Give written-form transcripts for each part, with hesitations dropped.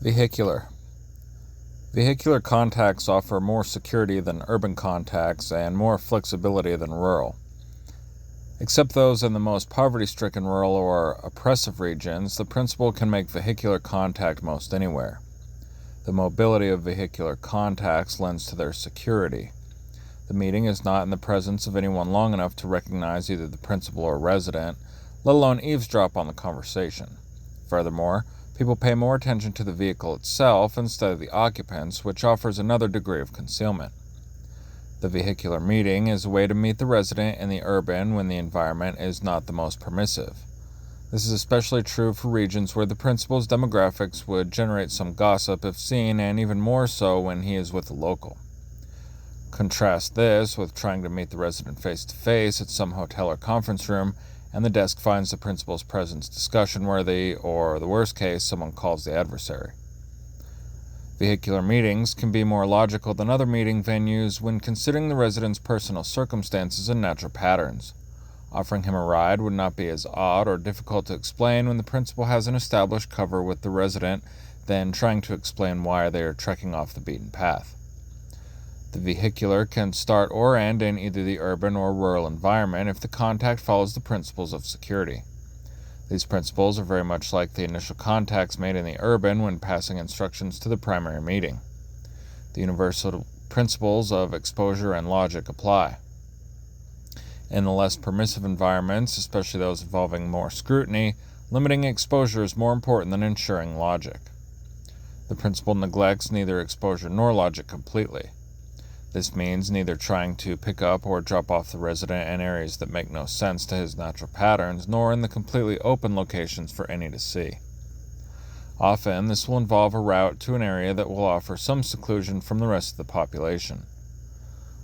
Vehicular. Vehicular contacts offer more security than urban contacts and more flexibility than rural. Except those in the most poverty-stricken rural or oppressive regions, the principal can make vehicular contact most anywhere. The mobility of vehicular contacts lends to their security. The meeting is not in the presence of anyone long enough to recognize either the principal or resident, let alone eavesdrop on the conversation. Furthermore, people pay more attention to the vehicle itself instead of the occupants, which offers another degree of concealment. The vehicular meeting is a way to meet the resident in the urban when the environment is not the most permissive. This is especially true for regions where the principal's demographics would generate some gossip if seen, and even more so when he is with a local. Contrast this with trying to meet the resident face-to-face at some hotel or conference room, and the desk finds the principal's presence discussion-worthy, or, the worst case, someone calls the adversary. Vehicular meetings can be more logical than other meeting venues when considering the resident's personal circumstances and natural patterns. Offering him a ride would not be as odd or difficult to explain when the principal has an established cover with the resident than trying to explain why they are trekking off the beaten path. The vehicular can start or end in either the urban or rural environment if the contact follows the principles of security. These principles are very much like the initial contacts made in the urban when passing instructions to the primary meeting. The universal principles of exposure and logic apply. In the less permissive environments, especially those involving more scrutiny, limiting exposure is more important than ensuring logic. The principal neglects neither exposure nor logic completely. This means neither trying to pick up or drop off the resident in areas that make no sense to his natural patterns, nor in the completely open locations for any to see. Often, this will involve a route to an area that will offer some seclusion from the rest of the population.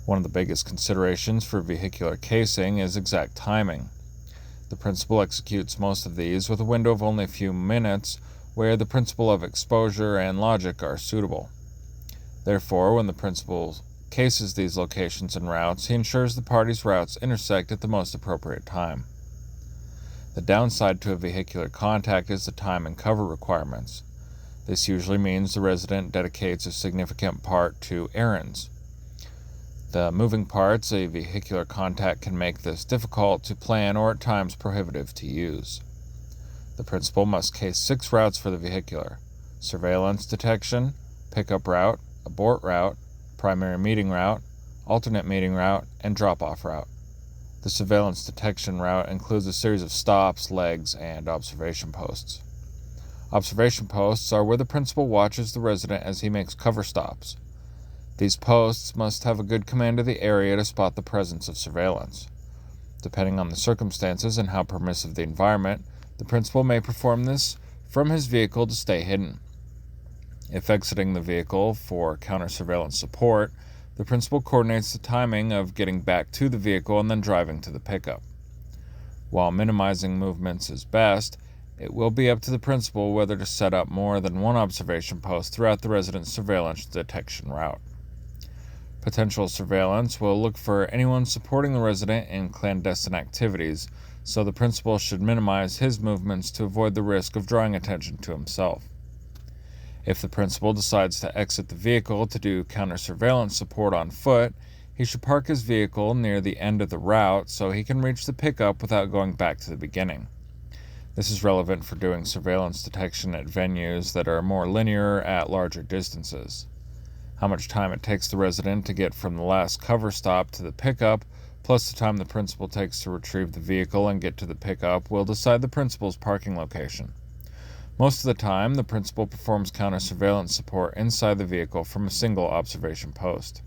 One of the biggest considerations for vehicular casing is exact timing. The principal executes most of these with a window of only a few minutes where the principle of exposure and logic are suitable. Therefore, when the principal cases these locations and routes, he ensures the parties' routes intersect at the most appropriate time. The downside to a vehicular contact is the time and cover requirements. This usually means the resident dedicates a significant part to errands. The moving parts a vehicular contact can make this difficult to plan or at times prohibitive to use. The principal must case 6 routes for the vehicular: surveillance detection, pickup route, abort route, primary meeting route, alternate meeting route, and drop-off route. The surveillance detection route includes a series of stops, legs, and observation posts. Observation posts are where the principal watches the resident as he makes cover stops. These posts must have a good command of the area to spot the presence of surveillance. Depending on the circumstances and how permissive the environment, the principal may perform this from his vehicle to stay hidden. If exiting the vehicle for counter-surveillance support, the principal coordinates the timing of getting back to the vehicle and then driving to the pickup. While minimizing movements is best, it will be up to the principal whether to set up more than one observation post throughout the resident's surveillance detection route. Potential surveillance will look for anyone supporting the resident in clandestine activities, so the principal should minimize his movements to avoid the risk of drawing attention to himself. If the principal decides to exit the vehicle to do counter-surveillance support on foot, he should park his vehicle near the end of the route so he can reach the pickup without going back to the beginning. This is relevant for doing surveillance detection at venues that are more linear at larger distances. How much time it takes the resident to get from the last cover stop to the pickup, plus the time the principal takes to retrieve the vehicle and get to the pickup, will decide the principal's parking location. Most of the time, the principal performs counter-surveillance support inside the vehicle from a single observation post.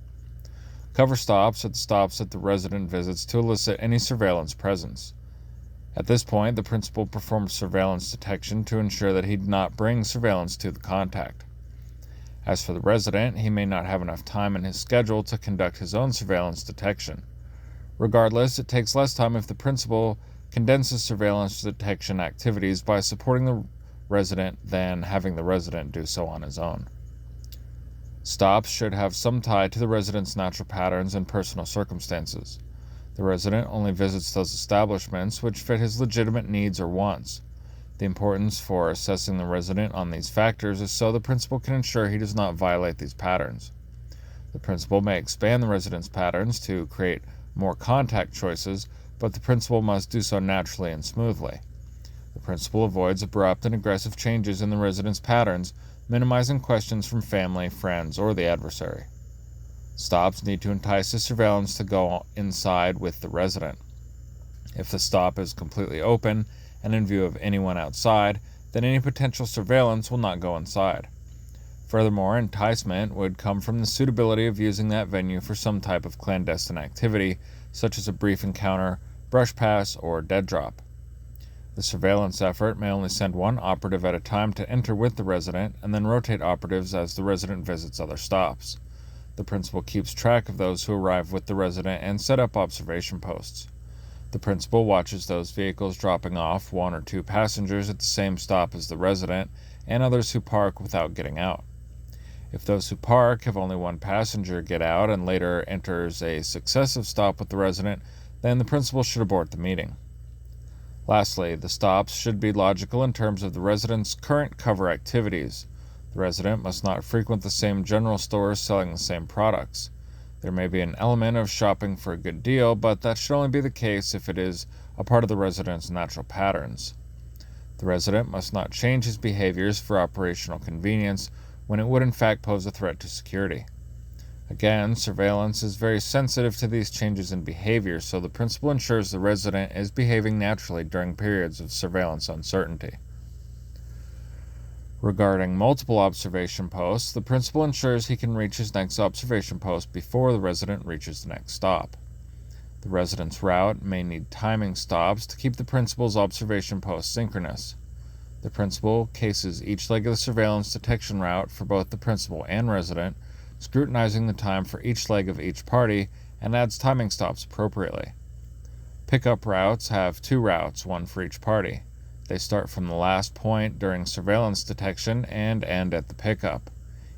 Cover stops are the stops that the resident visits to elicit any surveillance presence. At this point, the principal performs surveillance detection to ensure that he did not bring surveillance to the contact. As for the resident, he may not have enough time in his schedule to conduct his own surveillance detection. Regardless, it takes less time if the principal condenses surveillance detection activities by supporting the resident than having the resident do so on his own. Stops should have some tie to the resident's natural patterns and personal circumstances. The resident only visits those establishments which fit his legitimate needs or wants. The importance for assessing the resident on these factors is so the principal can ensure he does not violate these patterns. The principal may expand the resident's patterns to create more contact choices, but the principal must do so naturally and smoothly. The principal avoids abrupt and aggressive changes in the resident's patterns, minimizing questions from family, friends, or the adversary. Stops need to entice the surveillance to go inside with the resident. If the stop is completely open and in view of anyone outside, then any potential surveillance will not go inside. Furthermore, enticement would come from the suitability of using that venue for some type of clandestine activity, such as a brief encounter, brush pass, or dead drop. The surveillance effort may only send one operative at a time to enter with the resident, and then rotate operatives as the resident visits other stops. The principal keeps track of those who arrive with the resident and set up observation posts. The principal watches those vehicles dropping off one or two passengers at the same stop as the resident, and others who park without getting out. If those who park have only one passenger get out and later enters a successive stop with the resident, then the principal should abort the meeting. Lastly, the stops should be logical in terms of the resident's current cover activities. The resident must not frequent the same general stores selling the same products. There may be an element of shopping for a good deal, but that should only be the case if it is a part of the resident's natural patterns. The resident must not change his behaviors for operational convenience when it would in fact pose a threat to security. Again, surveillance is very sensitive to these changes in behavior, so the principal ensures the resident is behaving naturally during periods of surveillance uncertainty. Regarding multiple observation posts, the principal ensures he can reach his next observation post before the resident reaches the next stop. The resident's route may need timing stops to keep the principal's observation post synchronous. The principal cases each leg of the surveillance detection route for both the principal and resident, scrutinizing the time for each leg of each party, and adds timing stops appropriately. Pickup routes have two routes, one for each party. They start from the last point during surveillance detection and end at the pickup.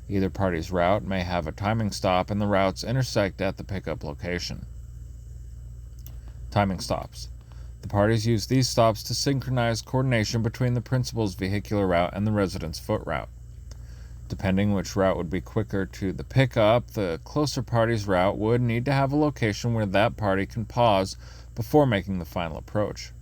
Either party's route may have a timing stop, and the routes intersect at the pickup location. Timing stops. The parties use these stops to synchronize coordination between the principal's vehicular route and the resident's foot route. Depending which route would be quicker to the pickup, the closer party's route would need to have a location where that party can pause before making the final approach.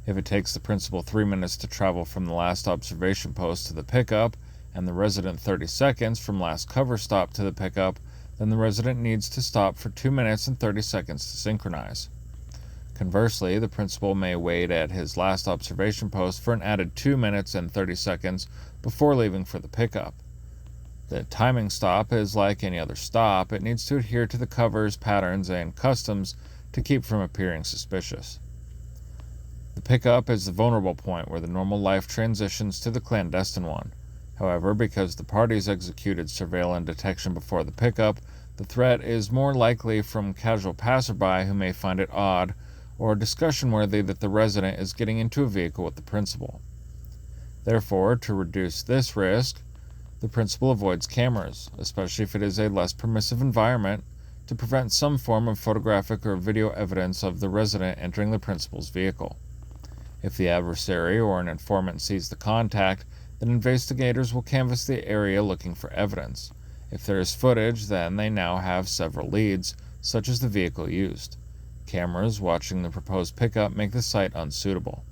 If it takes the principal 3 minutes to travel from the last observation post to the pickup, and the resident 30 seconds from last cover stop to the pickup, then the resident needs to stop for 2 minutes and 30 seconds to synchronize. Conversely, the principal may wait at his last observation post for an added 2 minutes and 30 seconds before leaving for the pickup. The timing stop is like any other stop. It needs to adhere to the covers, patterns, and customs to keep from appearing suspicious. The pickup is the vulnerable point where the normal life transitions to the clandestine one. However, because the parties executed surveillance detection before the pickup, the threat is more likely from casual passerby who may find it odd or discussion worthy that the resident is getting into a vehicle with the principal. Therefore, to reduce this risk, the principal avoids cameras, especially if it is a less permissive environment, to prevent some form of photographic or video evidence of the resident entering the principal's vehicle. If the adversary or an informant sees the contact, then investigators will canvass the area looking for evidence. If there is footage, then they now have several leads, such as the vehicle used. Cameras watching the proposed pickup make the site unsuitable.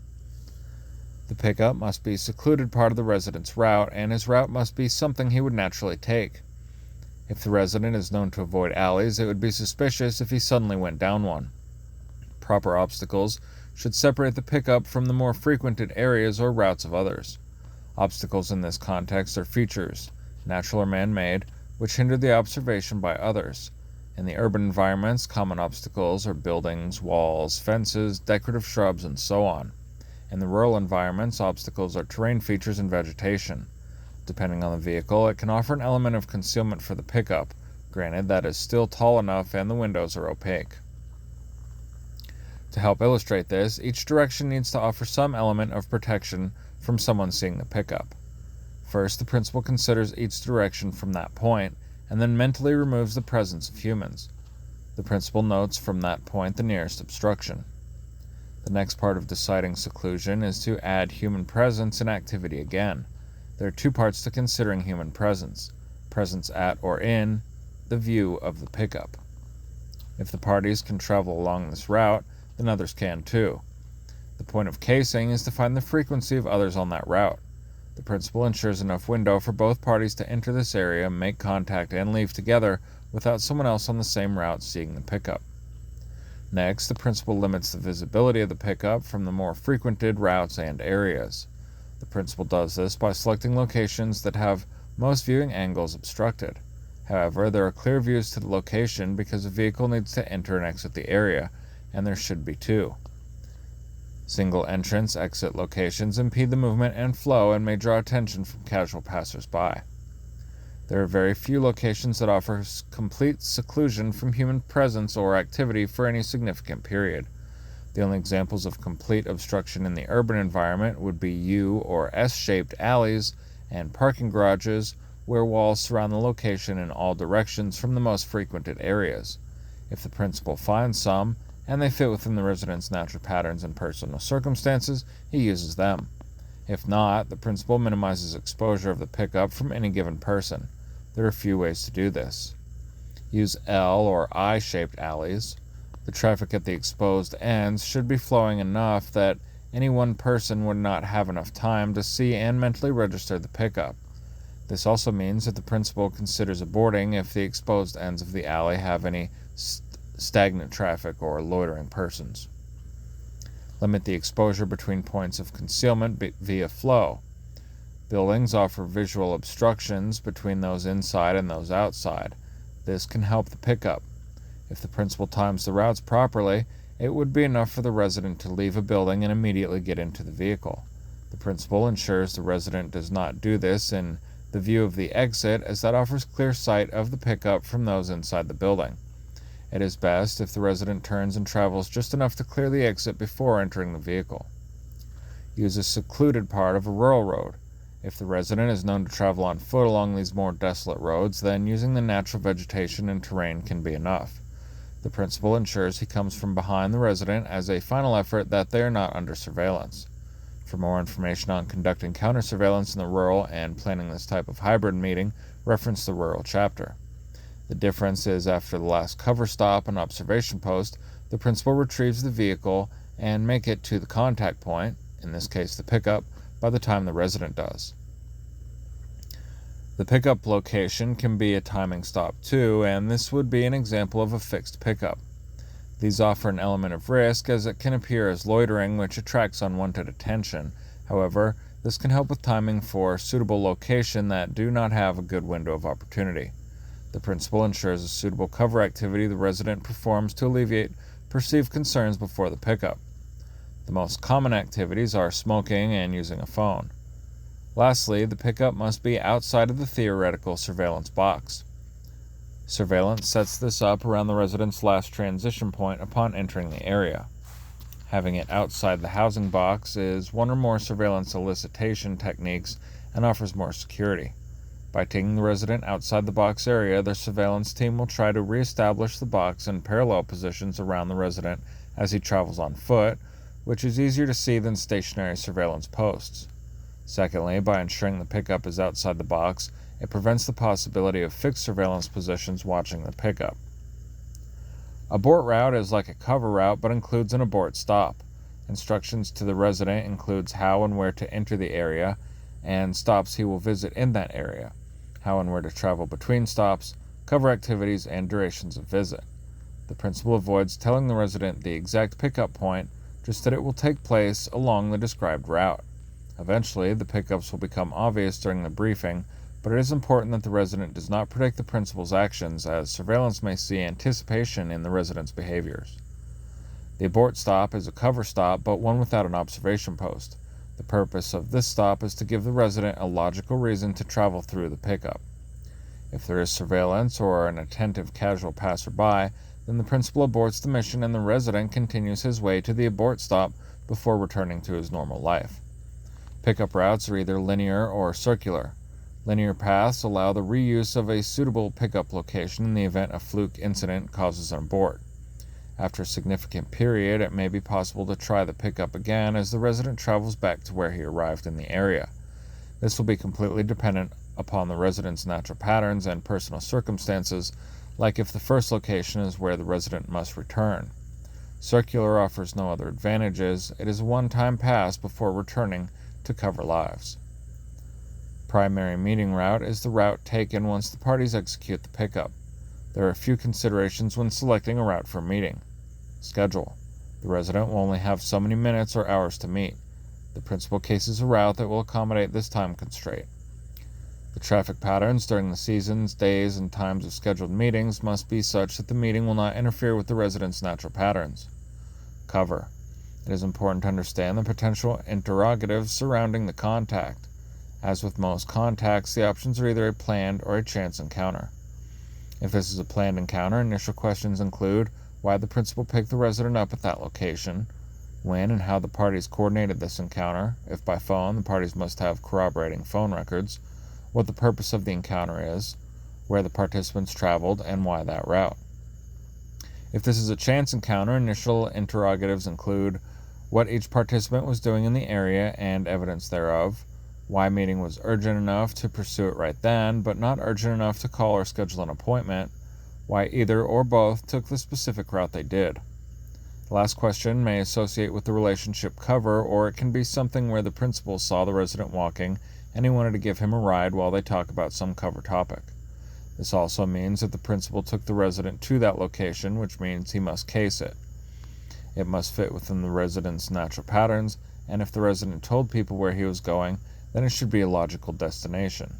The pickup must be a secluded part of the resident's route, and his route must be something he would naturally take. If the resident is known to avoid alleys, it would be suspicious if he suddenly went down one. Proper obstacles should separate the pickup from the more frequented areas or routes of others. Obstacles in this context are features, natural or man-made, which hinder the observation by others. In the urban environments, common obstacles are buildings, walls, fences, decorative shrubs, and so on. In the rural environments, obstacles are terrain features and vegetation. Depending on the vehicle, it can offer an element of concealment for the pickup, granted that is still tall enough and the windows are opaque. To help illustrate this, each direction needs to offer some element of protection from someone seeing the pickup. First, the principal considers each direction from that point, and then mentally removes the presence of humans. The principal notes from that point the nearest obstruction. The next part of deciding seclusion is to add human presence and activity again. There are two parts to considering human presence: presence at or in the view of the pickup. If the parties can travel along this route, then others can too. The point of casing is to find the frequency of others on that route. The principal ensures enough window for both parties to enter this area, make contact, and leave together without someone else on the same route seeing the pickup. Next, the principal limits the visibility of the pickup from the more frequented routes and areas. The principal does this by selecting locations that have most viewing angles obstructed. However, there are clear views to the location because a vehicle needs to enter and exit the area, and there should be two. Single entrance/exit locations impede the movement and flow and may draw attention from casual passers-by. There are very few locations that offer complete seclusion from human presence or activity for any significant period. The only examples of complete obstruction in the urban environment would be U or S-shaped alleys and parking garages where walls surround the location in all directions from the most frequented areas. If the principal finds some, and they fit within the resident's natural patterns and personal circumstances, he uses them. If not, the principal minimizes exposure of the pickup from any given person. There are a few ways to do this. Use L or I-shaped alleys. The traffic at the exposed ends should be flowing enough that any one person would not have enough time to see and mentally register the pickup. This also means that the principal considers aborting if the exposed ends of the alley have any stagnant traffic or loitering persons. Limit the exposure between points of concealment via flow. Buildings offer visual obstructions between those inside and those outside. This can help the pickup. If the principal times the routes properly, it would be enough for the resident to leave a building and immediately get into the vehicle. The principal ensures the resident does not do this in the view of the exit, as that offers clear sight of the pickup from those inside the building. It is best if the resident turns and travels just enough to clear the exit before entering the vehicle. Use a secluded part of a rural road. If the resident is known to travel on foot along these more desolate roads, then using the natural vegetation and terrain can be enough. The principal ensures he comes from behind the resident as a final effort that they are not under surveillance. For more information on conducting counter-surveillance in the rural and planning this type of hybrid meeting, reference the rural chapter. The difference is after the last cover stop and observation post, the principal retrieves the vehicle and make it to the contact point, in this case the pickup, by the time the resident does. The pickup location can be a timing stop too, and this would be an example of a fixed pickup. These offer an element of risk as it can appear as loitering, which attracts unwanted attention. However, this can help with timing for suitable location that do not have a good window of opportunity. The principal ensures a suitable cover activity the resident performs to alleviate perceived concerns before the pickup. The most common activities are smoking and using a phone. Lastly, the pickup must be outside of the theoretical surveillance box. Surveillance sets this up around the resident's last transition point upon entering the area. Having it outside the housing box is one or more surveillance elicitation techniques and offers more security. By taking the resident outside the box area, the surveillance team will try to reestablish the box in parallel positions around the resident as he travels on foot, which is easier to see than stationary surveillance posts. Secondly, by ensuring the pickup is outside the box, it prevents the possibility of fixed surveillance positions watching the pickup. Abort route is like a cover route but includes an abort stop. Instructions to the resident includes how and where to enter the area and stops he will visit in that area, how and where to travel between stops, cover activities, and durations of visit. The principal avoids telling the resident the exact pickup point, just that it will take place along the described route. Eventually, the pickups will become obvious during the briefing, but it is important that the resident does not predict the principal's actions, as surveillance may see anticipation in the resident's behaviors. The abort stop is a cover stop, but one without an observation post. The purpose of this stop is to give the resident a logical reason to travel through the pickup. If there is surveillance or an attentive casual passerby, then the principal aborts the mission and the resident continues his way to the abort stop before returning to his normal life. Pickup routes are either linear or circular. Linear paths allow the reuse of a suitable pickup location in the event a fluke incident causes an abort. After a significant period, it may be possible to try the pickup again as the resident travels back to where he arrived in the area. This will be completely dependent upon the resident's natural patterns and personal circumstances, like if the first location is where the resident must return. Circular offers no other advantages. It is a one-time pass before returning to cover lives. Primary meeting route is the route taken once the parties execute the pickup. There are a few considerations when selecting a route for a meeting. Schedule. The resident will only have so many minutes or hours to meet. The principal cases a route that will accommodate this time constraint. The traffic patterns during the seasons, days, and times of scheduled meetings must be such that the meeting will not interfere with the resident's natural patterns. Cover. It is important to understand the potential interrogatives surrounding the contact. As with most contacts, the options are either a planned or a chance encounter. If this is a planned encounter, initial questions include why the principal picked the resident up at that location, when and how the parties coordinated this encounter. If by phone, the parties must have corroborating phone records, what the purpose of the encounter is, where the participants traveled, and why that route. If this is a chance encounter, initial interrogatives include what each participant was doing in the area and evidence thereof, why meeting was urgent enough to pursue it right then, but not urgent enough to call or schedule an appointment, why either or both took the specific route they did. The last question may associate with the relationship cover, or it can be something where the principal saw the resident walking and he wanted to give him a ride while they talk about some cover topic. This also means that the principal took the resident to that location, which means he must case it. It must fit within the resident's natural patterns, and if the resident told people where he was going, then it should be a logical destination.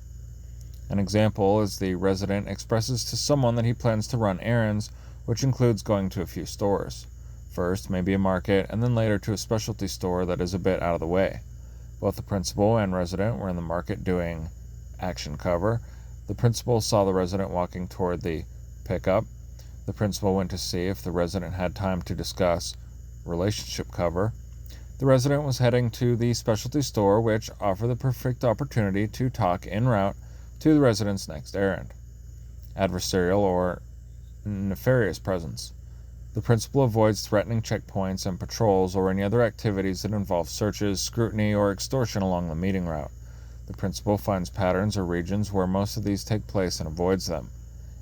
An example is the resident expresses to someone that he plans to run errands, which includes going to a few stores. First, maybe a market, and then later to a specialty store that is a bit out of the way. Both the principal and resident were in the market doing action cover. The principal saw the resident walking toward the pickup. The principal went to see if the resident had time to discuss relationship cover. The resident was heading to the specialty store, which offered the perfect opportunity to talk en route to the resident's next errand. Adversarial or nefarious presence. The principal avoids threatening checkpoints and patrols or any other activities that involve searches, scrutiny, or extortion along the meeting route. The principal finds patterns or regions where most of these take place and avoids them.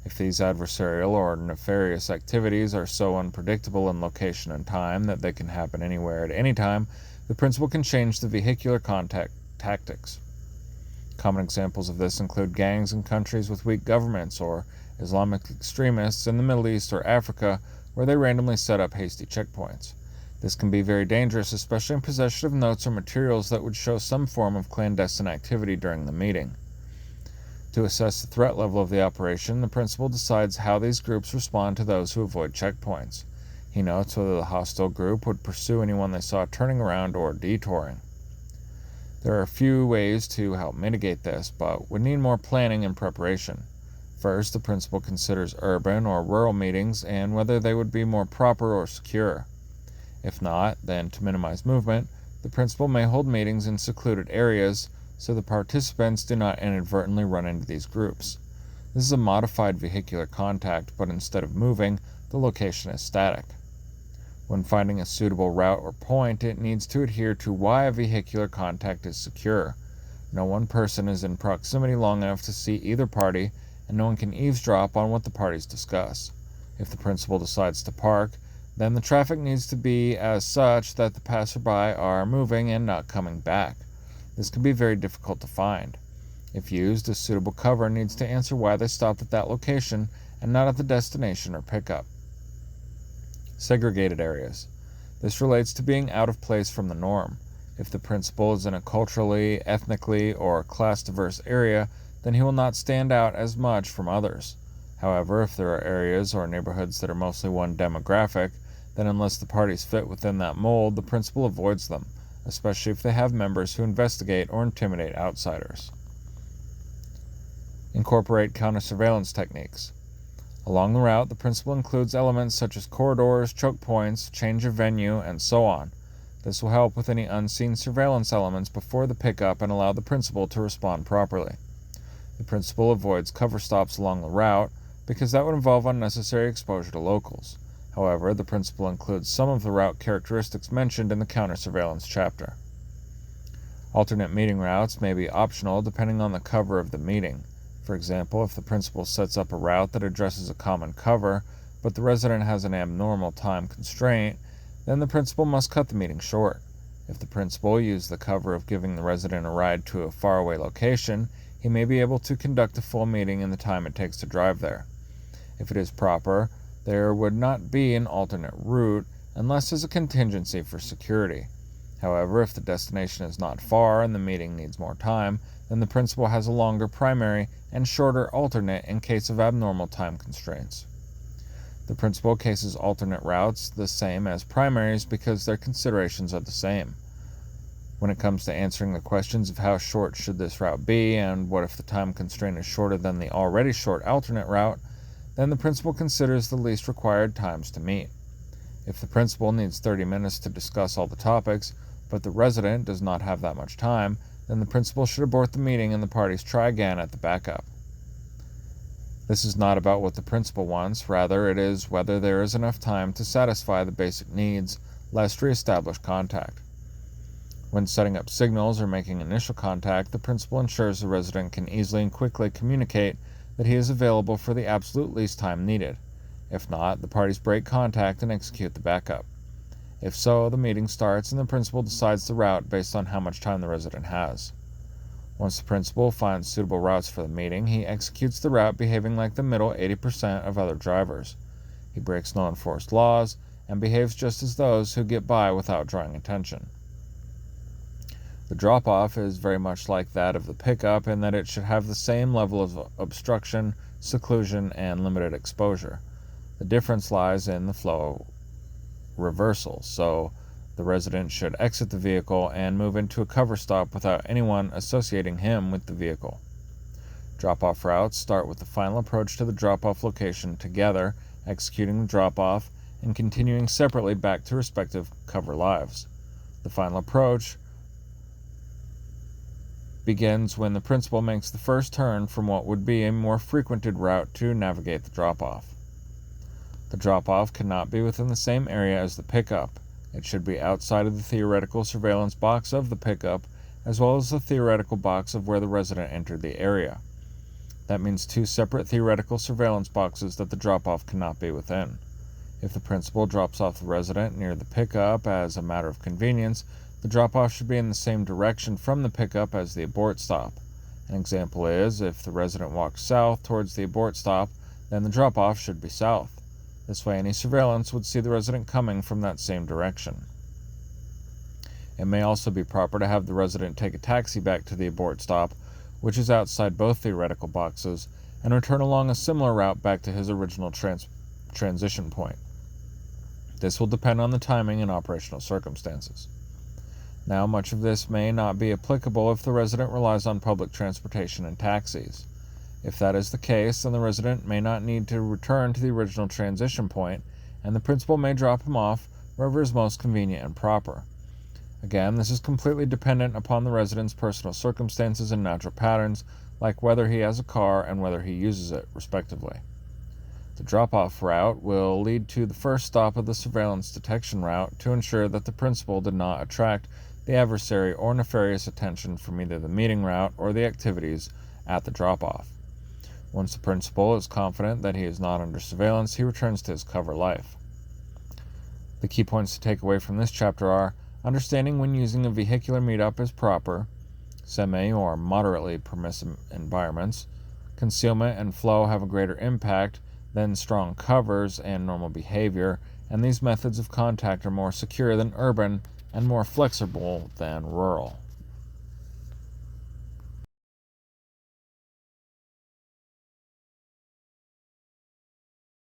If these adversarial or nefarious activities are so unpredictable in location and time that they can happen anywhere at any time, the principal can change the vehicular contact tactics. Common examples of this include gangs in countries with weak governments or Islamic extremists in the Middle East or Africa where they randomly set up hasty checkpoints. This can be very dangerous, especially in possession of notes or materials that would show some form of clandestine activity during the meeting. To assess the threat level of the operation, the principal decides how these groups respond to those who avoid checkpoints. He notes whether the hostile group would pursue anyone they saw turning around or detouring. There are a few ways to help mitigate this, but would need more planning and preparation. First, the principal considers urban or rural meetings and whether they would be more proper or secure. If not, then to minimize movement, the principal may hold meetings in secluded areas so the participants do not inadvertently run into these groups. This is a modified vehicular contact, but instead of moving, the location is static. When finding a suitable route or point, it needs to adhere to why a vehicular contact is secure. No one person is in proximity long enough to see either party, and no one can eavesdrop on what the parties discuss. If the principal decides to park, then the traffic needs to be as such that the passerby are moving and not coming back. This can be very difficult to find. If used, a suitable cover needs to answer why they stopped at that location and not at the destination or pickup. Segregated areas. This relates to being out of place from the norm. If the principal is in a culturally, ethnically, or class-diverse area, then he will not stand out as much from others. However, if there are areas or neighborhoods that are mostly one demographic, then unless the parties fit within that mold, the principal avoids them, especially if they have members who investigate or intimidate outsiders. Incorporate counter-surveillance techniques. Along the route, the principal includes elements such as corridors, choke points, change of venue, and so on. This will help with any unseen surveillance elements before the pickup and allow the principal to respond properly. The principal avoids cover stops along the route because that would involve unnecessary exposure to locals. However, the principle includes some of the route characteristics mentioned in the counter-surveillance chapter. Alternate meeting routes may be optional depending on the cover of the meeting. For example, if the principal sets up a route that addresses a common cover, but the resident has an abnormal time constraint, then the principal must cut the meeting short. If the principal used the cover of giving the resident a ride to a faraway location, he may be able to conduct a full meeting in the time it takes to drive there. If it is proper, there would not be an alternate route unless as a contingency for security. However, if the destination is not far and the meeting needs more time, then the principal has a longer primary and shorter alternate in case of abnormal time constraints. The principal cases alternate routes the same as primaries because their considerations are the same. When it comes to answering the questions of how short should this route be and what if the time constraint is shorter than the already short alternate route, then the principal considers the least required times to meet. If the principal needs 30 minutes to discuss all the topics, but the resident does not have that much time, then the principal should abort the meeting and the parties try again at the backup. This is not about what the principal wants, rather it is whether there is enough time to satisfy the basic needs, lest re-establish contact. When setting up signals or making initial contact, the principal ensures the resident can easily and quickly communicate that he is available for the absolute least time needed. If not, the parties break contact and execute the backup. If so, the meeting starts and the principal decides the route based on how much time the resident has. Once the principal finds suitable routes for the meeting, he executes the route behaving like the middle 80% of other drivers. He breaks no enforced laws and behaves just as those who get by without drawing attention. The drop-off is very much like that of the pickup in that it should have the same level of obstruction, seclusion, and limited exposure. The difference lies in the flow reversal, so the resident should exit the vehicle and move into a cover stop without anyone associating him with the vehicle. Drop-off routes start with the final approach to the drop-off location together, executing the drop-off, and continuing separately back to respective cover lives. The final approach begins when the principal makes the first turn from what would be a more frequented route to navigate the drop-off. The drop-off cannot be within the same area as the pickup. It should be outside of the theoretical surveillance box of the pickup, as well as the theoretical box of where the resident entered the area. That means two separate theoretical surveillance boxes that the drop-off cannot be within. If the principal drops off the resident near the pickup as a matter of convenience, the drop-off should be in the same direction from the pickup as the abort stop. An example is, if the resident walks south towards the abort stop, then the drop-off should be south. This way any surveillance would see the resident coming from that same direction. It may also be proper to have the resident take a taxi back to the abort stop, which is outside both theoretical boxes, and return along a similar route back to his original transition point. This will depend on the timing and operational circumstances. Now, much of this may not be applicable if the resident relies on public transportation and taxis. If that is the case, then the resident may not need to return to the original transition point, and the principal may drop him off wherever is most convenient and proper. Again, this is completely dependent upon the resident's personal circumstances and natural patterns, like whether he has a car and whether he uses it, respectively. The drop-off route will lead to the first stop of the surveillance detection route to ensure that the principal did not attract the adversary or nefarious attention from either the meeting route or the activities at the drop-off. Once the principal is confident that he is not under surveillance, he returns to his cover life. The key points to take away from this chapter are understanding when using a vehicular meetup is proper, semi or moderately permissive environments, concealment and flow have a greater impact than strong covers and normal behavior, and these methods of contact are more secure than urban and more flexible than rural.